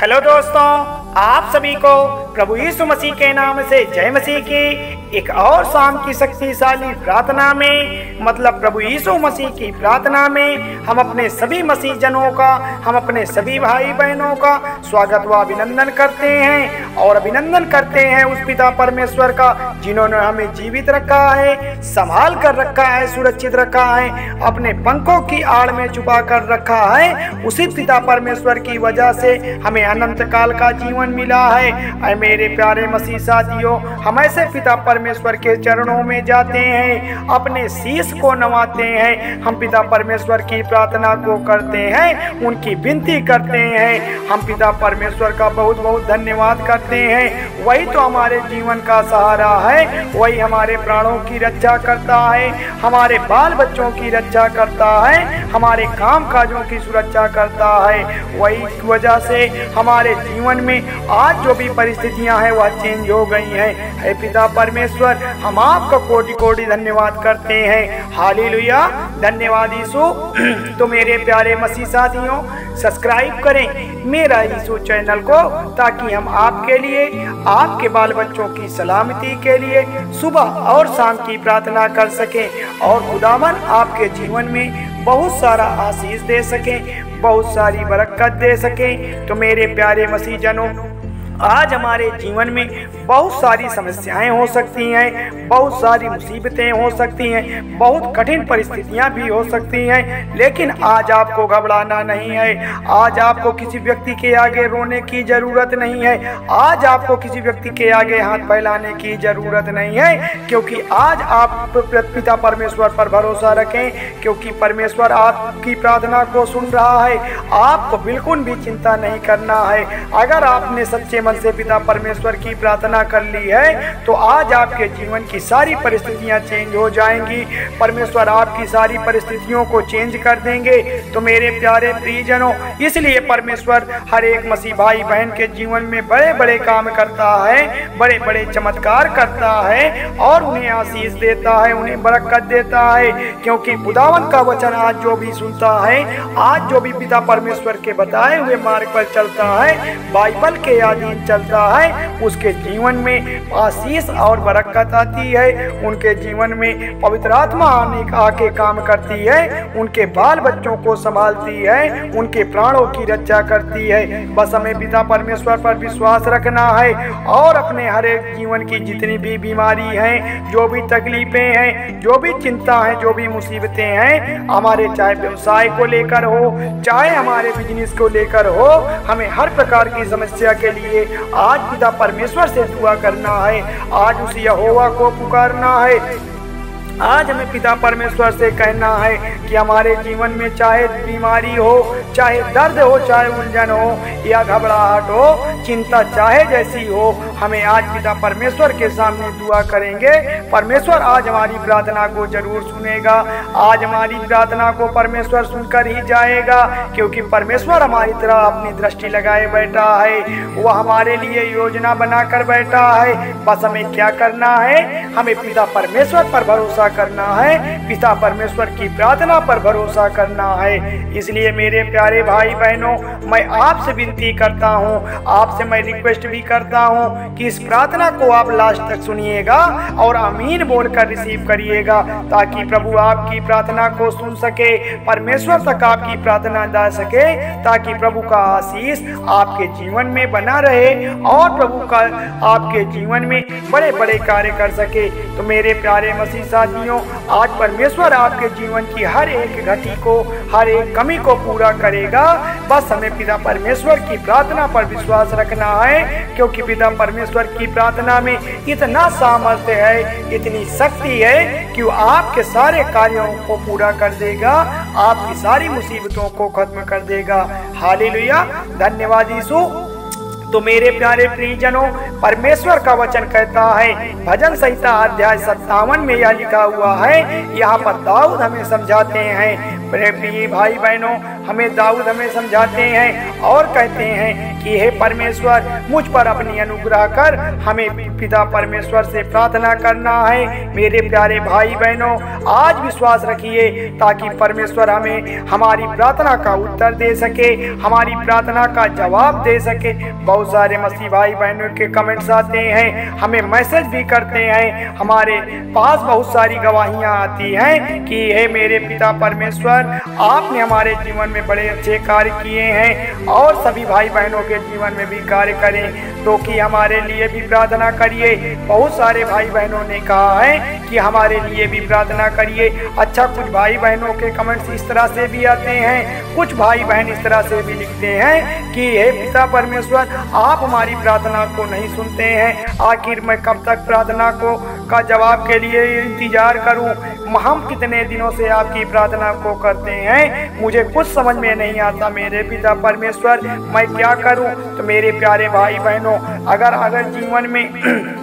Hello दोस्तों, आप सभी को प्रभु यीशु मसीह के नाम से जय मसीह की एक और शाम की शक्तिशाली प्रार्थना में, मतलब प्रभु यीशु मसीह की प्रार्थना में हम अपने सभी मसीह जनों का, हम अपने सभी भाई बहनों का स्वागत व अभिनंदन करते हैं। और अभिनंदन करते हैं उस पिता परमेश्वर का जिन्होंने हमें जीवित रखा है, संभाल कर रखा है, सुरक्षित रखा है, अपने पंखों की आड़ में छुपा कर रखा है। उसी पिता परमेश्वर की वजह से हमें अनंत काल का जीवन मिला है। मेरे प्यारे मसीह साथियों, हम ऐसे पिता परमेश्वर के चरणों में जाते हैं, अपने शीश को नवाते हैं, हम पिता परमेश्वर की प्रार्थना को करते हैं, उनकी विनती करते हैं। हम पिता परमेश्वर का बहुत बहुत धन्यवाद करते हैं। वही तो हमारे जीवन का सहारा है, वही हमारे प्राणों की रक्षा करता है, हमारे बाल बच्चों की रक्षा करता है, हमारे काम काजों की सुरक्षा करता है। वही वजह से हमारे जीवन में आज जो भी परिस्थितियां हैं वह चेंज हो गई हैं। हे पिता परमेश्वर, हम आपका कोटि कोटि धन्यवाद करते हैं। हालेलुया, धन्यवाद यीशु। तो मेरे प्यारे मसीह साथियों, सब्सक्राइब करें मेरा यीशु चैनल को, ताकि हम आपके लिए, आपके बाल बच्चों की सलामती के लिए सुबह और शाम की प्रार्थना कर सकें और खुदावन आपके जीवन में बहुत सारा आशीष दे सकें, बहुत सारी बरकत दे सकें। तो मेरे प्यारे मसीह जनों, आज हमारे जीवन में बहुत सारी समस्याएं हो सकती हैं, बहुत सारी मुसीबतें हो सकती हैं, बहुत कठिन परिस्थितियां भी हो सकती हैं, लेकिन आज आपको घबराना नहीं है। आज आपको किसी व्यक्ति के आगे रोने की ज़रूरत नहीं है, आज आपको किसी व्यक्ति के आगे हाथ फैलाने की ज़रूरत नहीं है, क्योंकि आज आप पिता परमेश्वर पर भरोसा रखें, क्योंकि परमेश्वर आपकी प्रार्थना को सुन रहा है। आपको बिल्कुल भी चिंता नहीं करना है। अगर आपने सच्चे से पिता परमेश्वर की प्रार्थना कर ली है तो आज आपके जीवन की सारी परिस्थितियां चेंज हो जाएंगी। परमेश्वर आपकी सारी परिस्थितियों को चेंज कर देंगे। तो मेरे प्यारे प्रियजनों, इसलिए परमेश्वर हर एक मसीह भाई बहन के जीवन में बड़े बड़े काम करता है, बड़े बड़े चमत्कार करता है और उन्हें आशीष देता है, उन्हें बरकत देता है। क्योंकि खुदावन का वचन आज जो भी सुनता है, आज जो भी पिता परमेश्वर के बताए हुए मार्ग पर चलता है, बाइबल के अधीन चलता है, उसके जीवन में आशीष और बरकत आती है। उनके जीवन में पवित्र आत्मा आके काम करती है, उनके बाल बच्चों को संभालती है, उनके प्राणों की रक्षा करती है। बस हमें पिता परमेश्वर पर विश्वास रखना है और अपने हर एक जीवन की जितनी भी बीमारी हैं, जो भी तकलीफें हैं, जो भी चिंता है, जो भी मुसीबतें हैं, हमारे चाहे व्यवसाय को लेकर हो, चाहे हमारे बिजनेस को लेकर हो, हमें हर प्रकार की समस्या के लिए आज पिता परमेश्वर से दुआ करना है। आज उस यहोवा को पुकारना है। आज हमें पिता परमेश्वर से कहना है कि हमारे जीवन में चाहे बीमारी हो, चाहे दर्द हो, चाहे उलझन हो या घबराहट हो, चिंता चाहे जैसी हो, हमें आज पिता परमेश्वर के सामने दुआ करेंगे। परमेश्वर आज हमारी प्रार्थना को जरूर सुनेगा। आज हमारी प्रार्थना को परमेश्वर सुनकर ही जाएगा, क्योंकि परमेश्वर हमारी तरह अपनी दृष्टि लगाए बैठा है। वह हमारे लिए योजना बनाकर बैठा है। बस हमें क्या करना है? हमें पिता परमेश्वर पर भरोसा करना है, पिता परमेश्वर की प्रार्थना पर भरोसा करना है। इसलिए मेरे प्यारे भाई बहनों, मैं आपसे विनती करता हूँ, आपसे मैं रिक्वेस्ट भी करता हूँ कि इस प्रार्थना को आप लास्ट तक सुनिएगा और आमीन बोलकर रिसीव करिएगा, ताकि प्रभु आपकी प्रार्थना को सुन सके, परमेश्वर तक आपकी प्रार्थना जा सके, ताकि प्रभु का आशीष आपके जीवन में बना रहे और प्रभु का आपके जीवन में बड़े बड़े कार्य कर सके। तो मेरे प्यारे मसीह साथियों, आज परमेश्वर आपके जीवन की हर एक घटी को, हर एक कमी को पूरा करेगा। बस हमें पिता परमेश्वर की प्रार्थना पर विश्वास रखना है, क्योंकि पिता परमेश्वर की प्रार्थना में इतना सामर्थ्य है, इतनी शक्ति है कि वो आपके सारे कार्यों को पूरा कर देगा, आपकी सारी मुसीबतों को खत्म कर देगा। हालेलुया, धन्यवाद यीशु। तो मेरे प्यारे प्रियजनों, परमेश्वर का वचन कहता है, भजन संहिता अध्याय 57 में यह लिखा हुआ है। यहाँ पर दाऊद हमें समझाते हैं, मेरे प्रिय भाई बहनों, हमें दाऊद हमें समझाते हैं और कहते हैं कि हे परमेश्वर, मुझ पर अपनी अनुग्रह कर। हमें पिता परमेश्वर से प्रार्थना करना है। मेरे प्यारे भाई बहनों, आज विश्वास रखिए ताकि परमेश्वर हमें हमारी प्रार्थना का उत्तर दे सके, हमारी प्रार्थना का जवाब दे सके। बहुत सारे मसीह भाई बहनों के कमेंट्स आते हैं, हमें मैसेज भी करते हैं, हमारे पास बहुत सारी गवाहियां आती हैं कि हे मेरे पिता परमेश्वर, आपने हमारे जीवन में बड़े अच्छे कार्य किए हैं और सभी भाई बहनों के जीवन में भी कार्य करें, तो कि हमारे लिए भी प्रार्थना करिए। बहुत सारे भाई बहनों ने कहा है कि हमारे लिए भी प्रार्थना करिए। अच्छा, कुछ भाई बहनों के कमेंट्स इस तरह से भी आते हैं, कुछ भाई बहन इस तरह से भी लिखते हैं कि हे पिता परमेश्वर, आप हमारी प्रार्थना को नहीं सुनते हैं। आखिर मैं कब तक प्रार्थना का जवाब के लिए इंतजार करूं? हम कितने दिनों से आपकी प्रार्थना को करते हैं, मुझे कुछ समझ में नहीं आता मेरे पिता परमेश्वर, मैं क्या करूं? तो मेरे प्यारे भाई बहनों, अगर जीवन में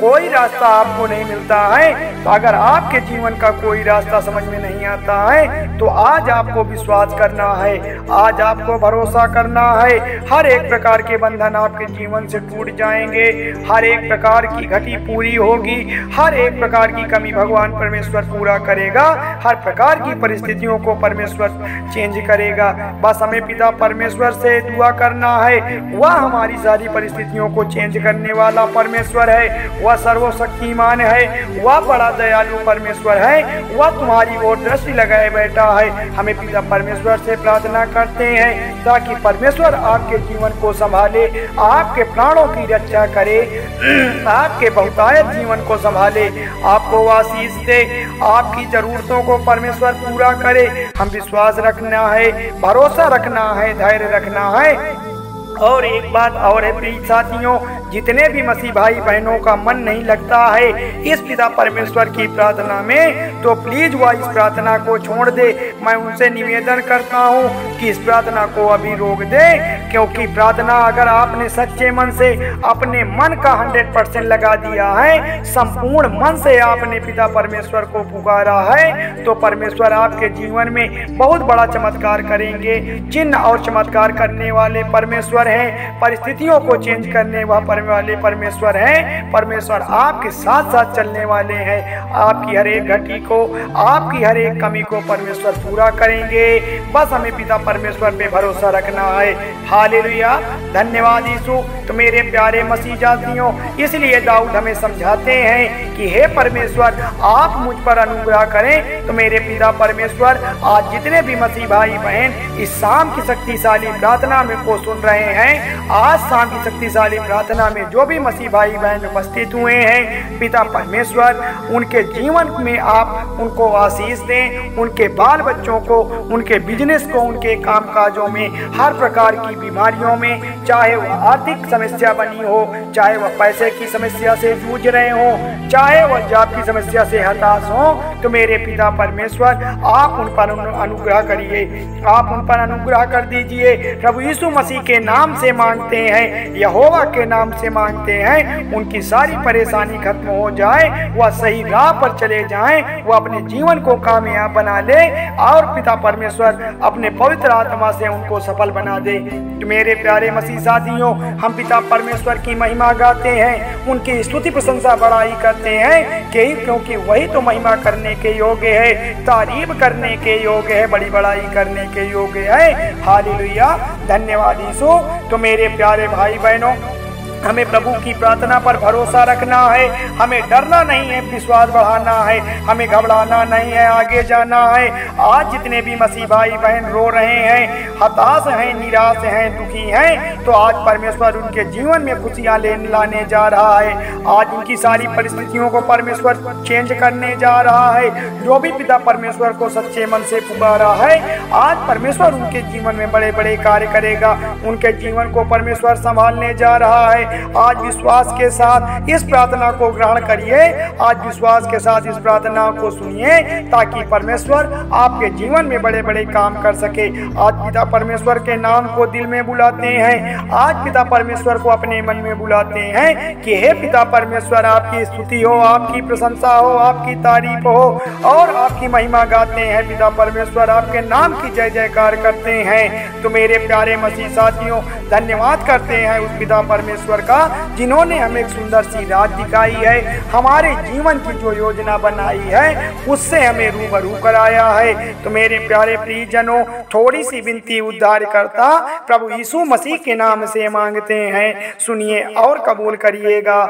कोई रास्ता आपको नहीं मिलता है, तो अगर आपके जीवन का कोई रास्ता समझ में नहीं आता है, तो आज आपको विश्वास करना है, आज आपको भरोसा करना है। हर एक प्रकार के बंधन आपके जीवन से टूट जाएंगे, हर एक प्रकार की घटी पूरी होगी, हर एक प्रकार की कमी भगवान परमेश्वर पूरा करेगा, हर प्रकार की परिस्थितियों को परमेश्वर चेंज करेगा। बस हमें पिता परमेश्वर से दुआ करना है। वह हमारी सारी परिस्थितियों को चेंज करने वाला परमेश्वर है, वह सर्वशक्तिमान है, वह बड़ा दयालु परमेश्वर है, वह तुम्हारी ओर दृष्टि लगाए बैठा है। हमें पिता परमेश्वर से प्रार्थना करते हैं ताकि परमेश्वर आपके जीवन को संभाले, आपके प्राणों की रक्षा करे, आपके बहुतायत जीवन को संभाले, आपको आशीष दे, आपकी जरूरतों को परमेश्वर पूरा करे। हम विश्वास रखना है, भरोसा रखना है, धैर्य रखना है। और एक बात और है प्रिय साथियों, जितने भी मसीह भाई बहनों का मन नहीं लगता है इस पिता परमेश्वर की प्रार्थना में, तो प्लीज वह इस प्रार्थना को छोड़ दे। मैं उनसे निवेदन करता हूँ कि इस प्रार्थना को अभी रोक दे, क्योंकि प्रार्थना अगर आपने सच्चे मन से अपने मन का 100% लगा दिया है, संपूर्ण मन से आपने पिता परमेश्वर को पुकारा है, तो परमेश्वर आपके जीवन में बहुत बड़ा चमत्कार करेंगे। चिन्ह और चमत्कार करने वाले परमेश्वर हैं, परिस्थितियों को चेंज करने वाले परमेश्वर हैं। परमेश्वर आपके साथ साथ चलने वाले हैं, आपकी हर एक घटी को, आपकी हर एक कमी को परमेश्वर पूरा करेंगे। बस हमें पिता परमेश्वर पे भरोसा रखना है। हालेलुया, धन्यवाद यीशु। तो मेरे प्यारे मसीह जातियों, इसलिए दाऊद हमें समझाते हैं कि हे परमेश्वर, आप मुझ पर अनुग्रह करें। तो मेरे पिता परमेश्वर, आज जितने भी मसीह भाई बहन इस शाम की शक्तिशाली प्रार्थना में को सुन रहे हैं, आज शाम की शक्तिशाली प्रार्थना में जो भी मसीह भाई बहन उपस्थित हुए हैं, पिता परमेश्वर उनके जीवन में आप उनको आशीष दें, उनके बाल बच्चों को, उनके बिजनेस को, उनके कामकाजों में, हर प्रकार की बीमारियों में, चाहे वह आर्थिक समस्या बनी हो, चाहे वह पैसे की समस्या से जूझ रहे हो, चाहे वह जॉब की समस्या से हताश हो, तो मेरे पिता परमेश्वर आप उन पर अनुग्रह करिए, आप उन पर अनुग्रह कर दीजिए। प्रभु यीशु मसीह के नाम से मांगते हैं, यहोवा के नाम से मांगते हैं, उनकी सारी परेशानी खत्म हो जाए, वह सही राह पर चले जाएं, वह अपने जीवन को कामयाब बना ले और पिता परमेश्वर अपने पवित्र आत्मा से उनको सफल बना दे। तो मेरे प्यारे मसीह साथियों, हम पिता परमेश्वर की महिमा गाते हैं, उनकी स्तुति प्रशंसा बड़ाई करते हैं, क्योंकि वही तो महिमा करने के योग्य है, तारीफ करने के योग्य है, बड़ी बड़ाई करने के योग्य है। हालेलुया, धन्यवाद यीशु। तो मेरे प्यारे भाई बहनों, हमें प्रभु की प्रार्थना पर भरोसा रखना है, हमें डरना नहीं है, विश्वास बढ़ाना है, हमें घबराना नहीं है, आगे जाना है। आज जितने भी मसीह भाई बहन रो रहे हैं, हताश हैं, निराश हैं, दुखी हैं, तो आज परमेश्वर उनके जीवन में खुशियां लाने जा रहा है। आज उनकी सारी परिस्थितियों को परमेश्वर चेंज करने जा रहा है। जो भी पिता परमेश्वर को सच्चे मन से पुकारा है, आज परमेश्वर उनके जीवन में बड़े बड़े कार्य करेगा, उनके जीवन को परमेश्वर संभालने जा रहा है। आज विश्वास के साथ इस प्रार्थना को ग्रहण करिए, आज विश्वास के साथ इस प्रार्थना को सुनिए, ताकि परमेश्वर आपके जीवन में बड़े बड़े काम कर सके। आज पिता परमेश्वर के नाम को दिल में बुलाते हैं, आज पिता परमेश्वर को अपने मन में बुलाते हैं कि हे पिता परमेश्वर, आपकी स्तुति हो, आपकी प्रशंसा हो, आपकी तारीफ हो और आपकी महिमा गाते हैं। पिता परमेश्वर आपके नाम की जय जयकार करते हैं। तो मेरे प्यारे मसीह साथियों, धन्यवाद करते हैं उस पिता परमेश्वर का जिन्होंने हमें एक सुंदर सी राह दिखाई है, हमारे जीवन की जो योजना बनाई है उससे हमें रूबरू कराया है। तो मेरे प्यारे प्रियजनों, थोड़ी सी विनती उद्धार करता प्रभु यीशु मसीह के नाम से मांगते हैं, सुनिए और कबूल करिएगा।